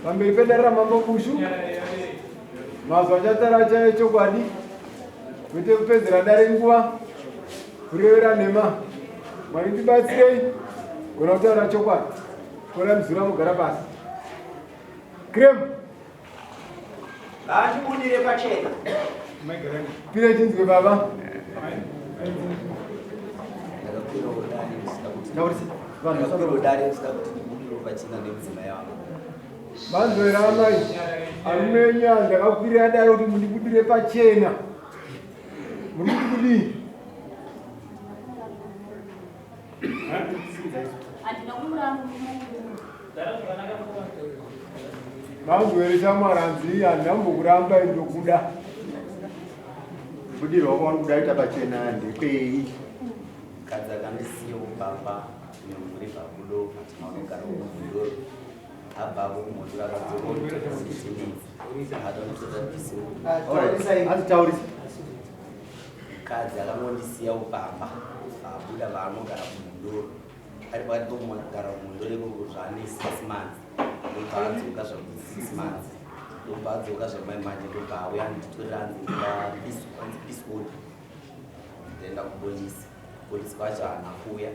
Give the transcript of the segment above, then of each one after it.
Pamberi pedara mambo kushu. Mazwa chatara chaye chokwadi. Kuite kupedzera dare nguva. Kurevera nhema. Mwaitibatsirei. Gona kutaura chokwadi. Kora mzura mugara pasi. Krem. Ndachibudire pachena. Pire chinzwe baba. Manzwera amai amenya ndakakwirira dare kuti mundibudire pachena. Muri kudii? Manzwere Shamwari handambokuramba ndokuda. Budiro wako kudaita pachena ndekwei. Kadza kandisiyo baba nomuri babulo patinaonekana mundo ababo mundo akadzokota azitaurisa kadzi akamondisiya ubaba abuda vaanogara mundo ari pakati pomugara mundo nekuzvane 6 months ndobvaadzoka zvakuti 6 months ndobvaadzoka zvamaimanje ndobvaauya nditorera anzipeacewood ndaenda kupolisi polisi kwacho haana kuuya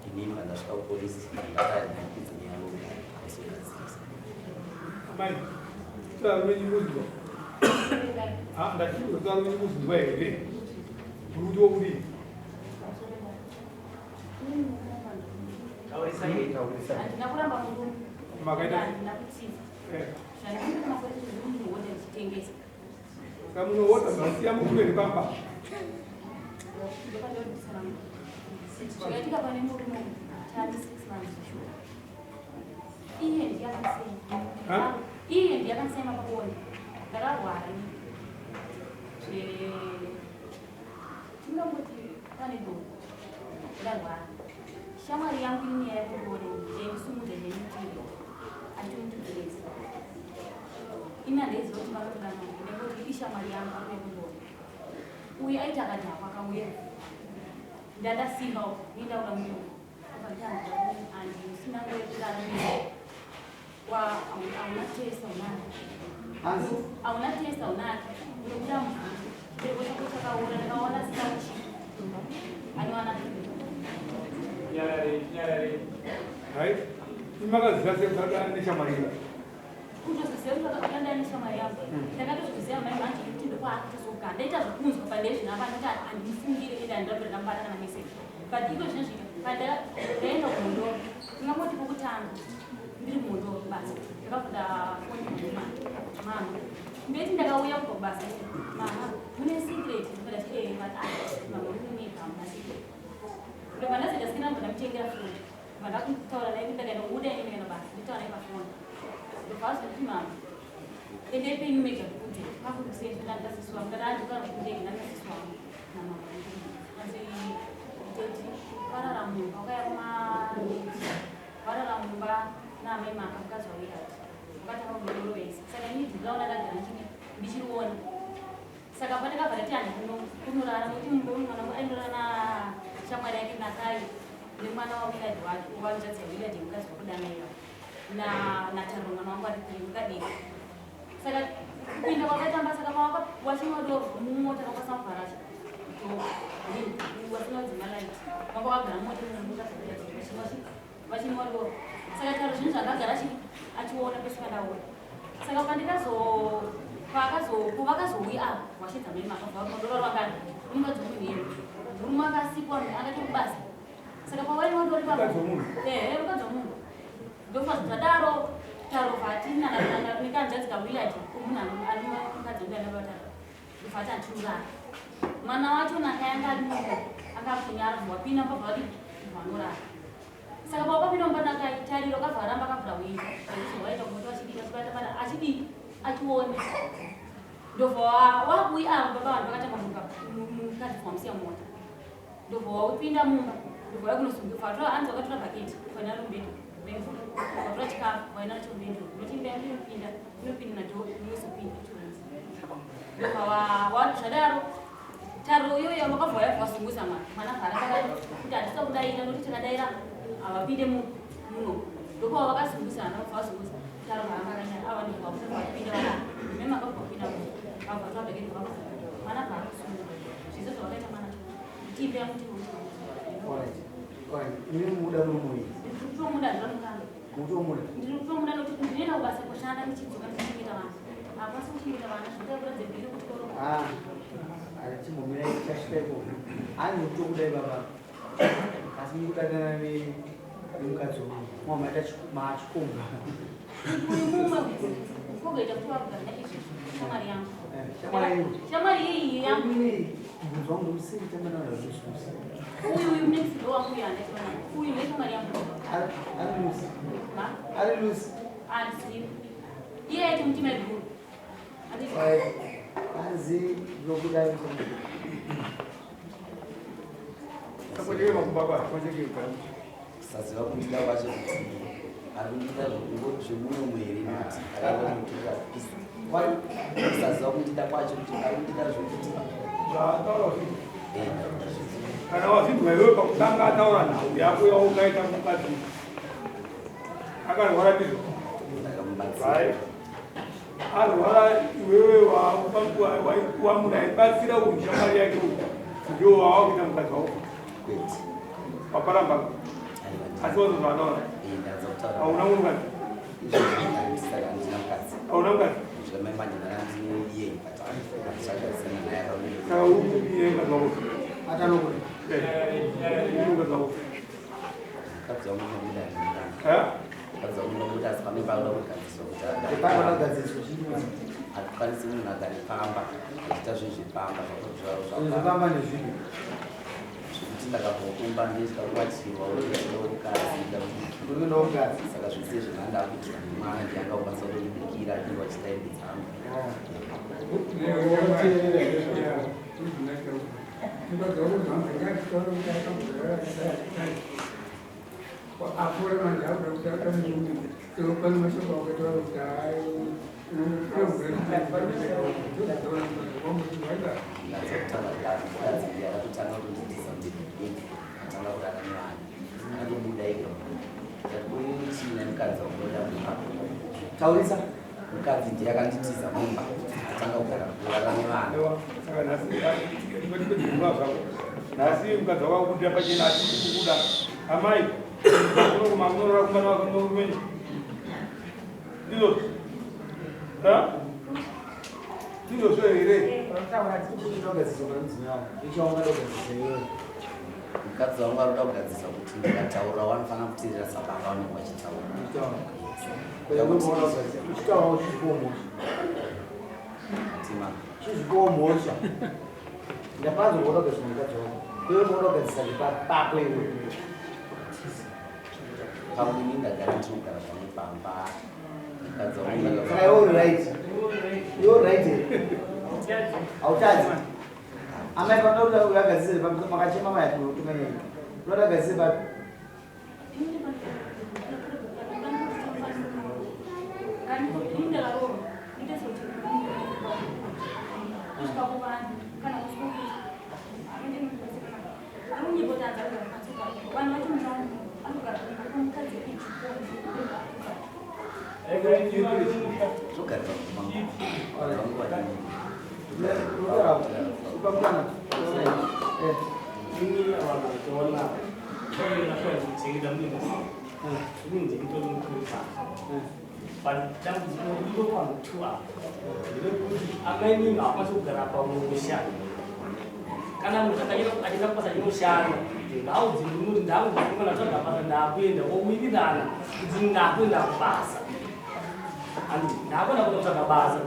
inini vandasvika kupolisi ndakaidziniyaoaisogadzirisa amai tsarumenyimuziwa ndachii tsarumenyimuziwa here kuti wokudii makaita kamunoona masiya mukumeni pamba Zvakatika pane murume tari 6 months shure. Iye ndiyakansema pakuona. Ndakarwara. Tingangoti pane dhogo. Ndarwara. Shamwari yangu inyaya yekuona ndisumudze nemutiro. Atimutudzirese. Ina ndeiziva kuti vanotodana nekuti ishamwari yangu akuekuona. Uye aita akadhakwa akauya. Ndadasimba nindaura munhu akatanga andisina kurekera wa auna testa unaki auna testa unaki ndokuda muvhunzi ndekuti akaona ndakaona sitachi anowana nyarare hai imakaziva sekutanga neshamwari kutoziziva kutanga neshamwari yangu ndakatoziziva mai manje kuti ndokwaakutozogara ndaita zvokunzwa pandezvinapanoita handifungire enda ndiraberambana nameseji but iko zvinezvika pandaenda kumundoro ndingangoti pokutanga ndiri mundoro basa ndakabvuda foni mama ndeti ndakauya kubva kubasa mama mune secret ndikati mama munemegama secret ndobva ndazendasina ndamutengera foni vandakutaura naye kuti ndakaenda kuuda ine ndikaenda basa nditaura naye pafoni ndobvazvoti mama endei penyu mega kuti pakukusenzana ndasiswa ndakandikana kundege ndakasiswa namama teti vararamumba vakayama vararamumba naamai maka mukazvawira vakatanga kudoro vese saka ini ndikaona ndagara ndichiriona saka pandakabva ndati handi kunorara nokuti mwana aindorana shamwari yake nakai nemwana wamiradi wake uvanjadzawiradi mukazi wakudanaiwa nataro mwana wangu ari 3 mukadiki saka kupinda kwakaitamba saka wachinowadoro mumota kwakasamuvharacha wasinadzimalaiti vanga vagara mota vachinowadoro saka taro zvinhu zvakagara achiona pese pandaona saka pavakazouya apa wachedzamai makavamodoro vangani unongadzomunhero murume akasikwa akaita kubasa saka pavainowadori vakadzomunhu ndofa zvadaro taro vatina nekanzadzikawilati umunhu anomukadzondanabata ndofati antiurara mwana wacho nakayanga ari munhu akafunyara wapinda pabvati vanorara saka pavakapinda mumbanakaitariro kavharamba kavhura winda waita kumoti vachidii achidii achione ndobva wakuya avo baba vanhu vakatanga mukadzi wamusiya mota ndobva waupinda mumba ndobva wakunosungifa anzi wakatora bhaketi fanarumbedo vatora chikafu vaina nacho mbedo notindainopinda nadho inosopinda ndobva zvadaro taro iyoyo makabva vasungusa mwana vhara kuti handisa kudaira nokuti tikadaira havapinde muno ndokova vakasungusa vana vazungusa taro vaangakanya ava chipe yamuti Ini muda mumui. ndikutuwa muda ndinomuka Muda muda. ndikutuwa muda nokuti ndinoenda kubasa kushanda ndichidzoka ndichengeta vana hapasi kuchengeta vana zvitaura dzembiri kuchikoro Achimumira chashiteko. Ani muda muda baba. Asi mukutana nemukadzi mama machikunga. uyu mumwe kogoita kuti wagara izvi shamwari yangu shamwari iyi yangu Muzongo usiri tamana rozvisusa. uyu next door wangu uyu andaitona uyu neshamwari yangu Ari Lucy. andisivi iye aiti mutima iguru Azi zokudai. Sakoje makubaba kwaje kwa. Sasa wakuita kwacho kuti arikuita zvemuno mweri kuti akaita pisa. Sasa wakuita kwacho kuti arikuita zvokuti kana wazidi wewe pakutanga ataura nawo yako yaukaita mukati akarwara ndizvo ndakamubatsira arwara iwewe wamunaibatsira umushamwari yake ndio wawakuita mukadzi wako kwete waparamba asi wazozvataura ndaza kutaura hauna munhukadzi saka handina mukadzi hauna mukadzi zvamaimanjinanandiniye achakasiyana naye akaoneka saka uriye mukadzi wako Atanokuri. mukadzi wako mukadzi wangu unobuda Eh? mukadzi wangu unobuda asi pane pauda kugadziswa kuti Pano kagadziswa chini. hatikwanisi munhu agari pamba achiita zvezvepamba Zvakamba nezvinhu. zvekuti ndakavhokumba ndezvikakubatirwa urikaziida Uri ndogazi. saka zvese zvinandakuitwa nemwana ndiyangakwanisa kundibikira ndiwa chitaimbi dzangu ndakutanga kundidisa ndibikini atanga kurara nevana anobuda iko chine mukadzi wakuoda mumba Taurisa. mukadzi ndiye akanditiza mumba atanga kugara kurara nevana nhasi mukadzi wako akubuda pachena achikukuda amai unokumamunorora kumana wako norumenyu ndizvozvo ndizvozvo here mukadzi wangu aroda kugadzisa kuti ndikataura wanofanira kuteerera sababa vanenge vachitaura tima Chizvikomosha. Ndapanzo kurodogeza mukadzi wako. Kwewe murodogeza pako iwe. pamweni ndagara ndinogara pamwe pamba mukadzi wangu Saka you're right. You're right. Autadzi. Amai panoda uyagadzisire makachema maya kutumenya. Unoda gadzisire pa zvogarira Upamwana. Kana mtu akitaka kupasa jinoshana ndau dzinu ndau dzinoona zvakapasa ndakuenda owirirana kuti ndakuenda kubasa andi ndakona kuda kutsvaga basa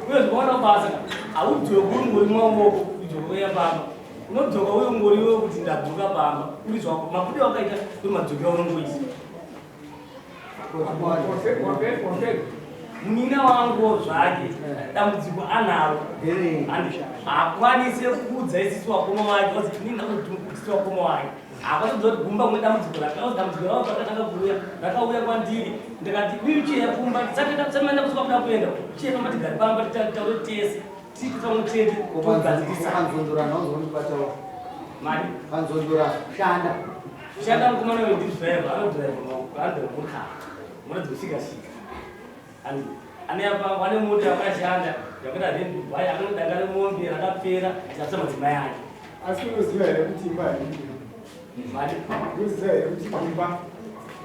uye zvikaona basa haudzoki uri ngori maoko kudzoka uya pamba unodzoka uye ngoriwe kuti ndadzoka pamba uri zvako mabude wakaita kwemadzoki aunongoisa munina wangu zvake dambudziko anaro andi hakwanise kuudza isisi wakoma wake kuti inini ndakudzidzisa wakoma wake akatodza kuti gumba mune dambudziko rakaozi dambudziko ravo pakatanga kuuya rakauya kwandiri ndikati uyu chiyapfumba tisamenda kusvika kuda kuenda chiyapamba tigari pamba titaure tese titamutete togadzirisa mari Shanda. shanda mukomana wewe ndidriver anodriver andemukha munadzosika-shika ane mota yakashanda yakuti handendubhai anodangane mombe rakapera chasema dzimai yake Asi unoziva here kuti imba haidikwe. Unoziva here kuti imba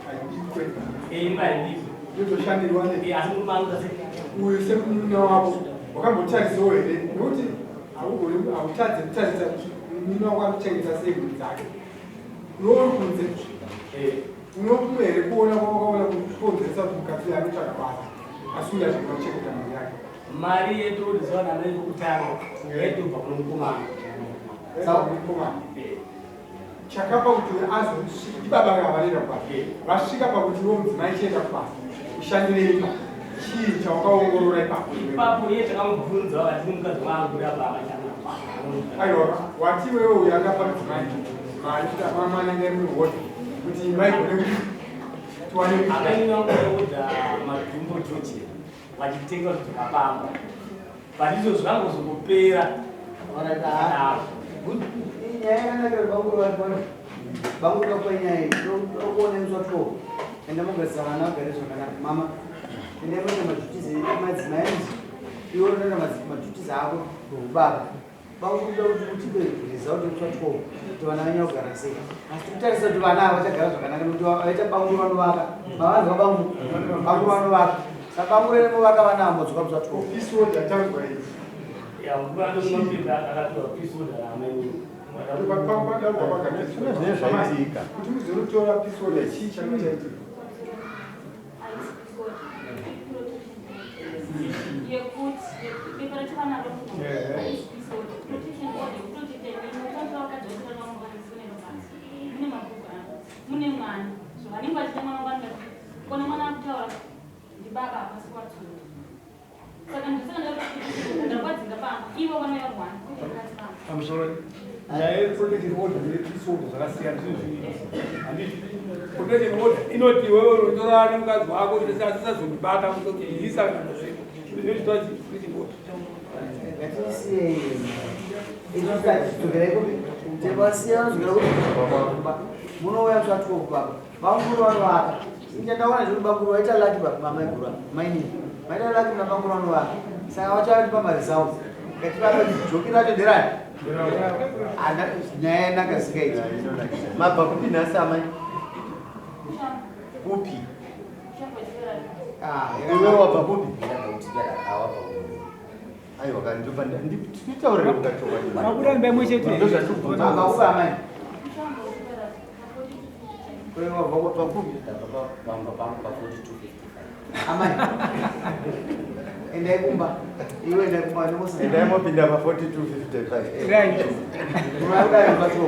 haidikwe. Imba haidikwe. Ndozoshandirwa asi murumangu uyu semununa wako wakambotarisawo here nokuti hautadze kutarisa mununa wako anochengeta sei mhuri dzake. Unoona kunze unokumwe here kuona kwawakaona kukonzeresa kuti mukadzi uyu anotsvaga basa asi uya zvekuda kuchengeta mhuri yake. Mari yedu ndizoona mari yekutanga yaitobva kuno mukomana. Mukomana chakapa kuti ibaba vavarera kubasa vasvika pakuti iwo mudzimai chienda kubasa ushandire imba chii chawakaongorora ipapo iye takamubvunza vakati mukadzi wangu rababa aiwa wati wewe uyu angapa mudzimai mari kuti amamananga muhodha kuti imba igone kuti tiwane akainangoodha madhumbo joji vachitenga kuti tikapamba pazvizvo zvangozongopera nyaya yakanakira bangu kakwenyaya okuoneswa to ende mugarisira vana vagare zvakanaka mama ende muita madhutizi madzimai iwo unoita madhutizi ako ubaba bangu kuda kuti utipe result ekutsva 12 kuti vana vanya kugara sei asi titarisa kuti vana ava vachagara zvakanaka nokuti vaita bangu vanovaka mavanzwa bangu vanovaka saka bangu rene muvaka vana vambodzoka kutsva 12 isoda tanzwa idzi kuti muzonotora pisoda chii chakachaitika mune mwana zvavanenge vachita mwana wanga kone mwana akutaura ndibaba hapasi kwatsoa saka ndakwadzinga pamba ivo vanoya rwanda kuzvakati pamba pamusoro nyaya yeprotection order nepisoda zvakasiyana zvinhu handiti protection order inoti wewe unotora nemukadzi wako asisazondibata kutoisa kana zvino zvinoitwa protection order ngatisiyei izvizvitokerai kuti tevasiyana zvigara kuti munouya kusvatwo kubaba banguru vanovaka ichandaona zvekuti banguru vaita laki mamaigura mainini vaita laki mabanguru vanovaka saka vachavati pamaresults ngativaati joki racho nderani nyaya yanakasingaiti mabva kupi nhasi amai kupi iwe wabva kupi aiwa kanititaurire makuramba imwe chete akaupa amai wabva kupi amai endai kumba iwe endai kumba endai mopinda pa 4255 right unakuda mbatso